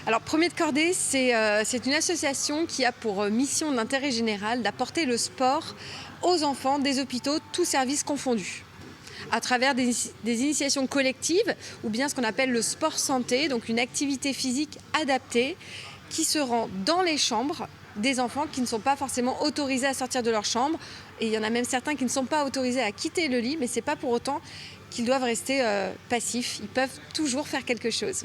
Alors, Premier de Cordée, c'est une association qui a pour mission d'intérêt général d'apporter le sport aux enfants des hôpitaux, tous services confondus, à travers des initiations collectives ou bien ce qu'on appelle le sport santé, donc une activité physique adaptée qui se rend dans les chambres des enfants qui ne sont pas forcément autorisés à sortir de leur chambre. Et il y en a même certains qui ne sont pas autorisés à quitter le lit, mais ce n'est pas pour autant qu'ils doivent rester passifs. Ils peuvent toujours faire quelque chose.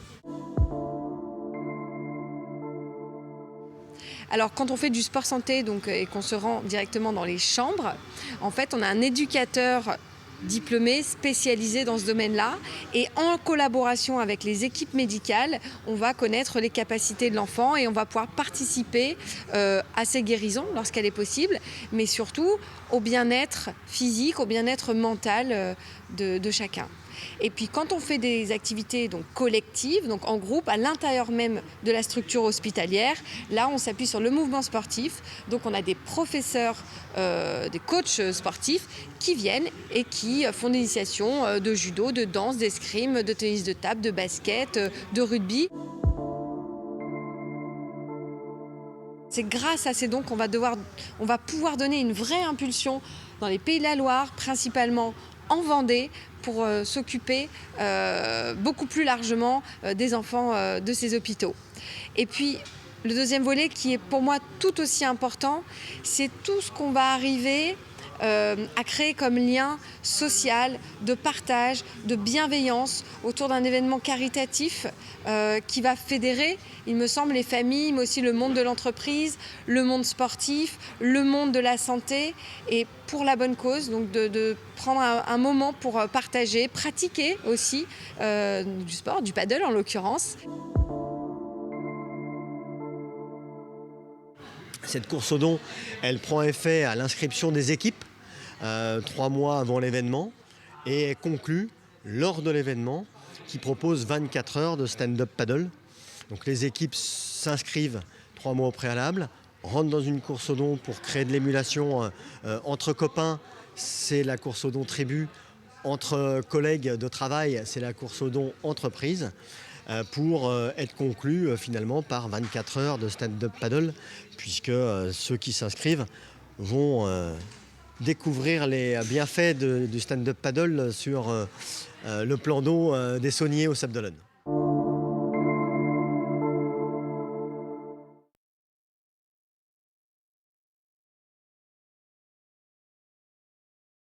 Alors quand on fait du sport santé et qu'on se rend directement dans les chambres, en fait on a un éducateur diplômé, spécialisé dans ce domaine-là, et en collaboration avec les équipes médicales, on va connaître les capacités de l'enfant et on va pouvoir participer à ses guérisons lorsqu'elle est possible, mais surtout au bien-être physique, au bien-être mental de chacun. Et puis quand on fait des activités donc collectives, donc en groupe, à l'intérieur même de la structure hospitalière, là on s'appuie sur le mouvement sportif. Donc on a des professeurs, des coachs sportifs qui viennent et qui font des initiations de judo, de danse, d'escrime, de tennis de table, de basket, de rugby. C'est grâce à ces dons qu'on va pouvoir donner une vraie impulsion dans les Pays de la Loire, principalement en Vendée, pour s'occuper beaucoup plus largement des enfants de ces hôpitaux. Et puis, le deuxième volet qui est pour moi tout aussi important, c'est tout ce qu'on va arriver à créer comme lien social, de partage, de bienveillance autour d'un événement caritatif qui va fédérer, il me semble, les familles, mais aussi le monde de l'entreprise, le monde sportif, le monde de la santé, et pour la bonne cause, donc de prendre un moment pour partager, pratiquer aussi du sport, du paddle en l'occurrence. Cette course aux dons, elle prend effet à l'inscription des équipes 3 mois avant l'événement et est conclue lors de l'événement qui propose 24 heures de stand-up paddle. Donc les équipes s'inscrivent 3 mois au préalable, rentrent dans une course aux dons pour créer de l'émulation entre copains, c'est la course aux dons tribu, entre collègues de travail, c'est la course aux dons entreprise, pour être conclue finalement par 24 heures de stand-up paddle, puisque ceux qui s'inscrivent vont découvrir les bienfaits du stand-up paddle sur le plan d'eau des Sauniers au Sable d'Olonne.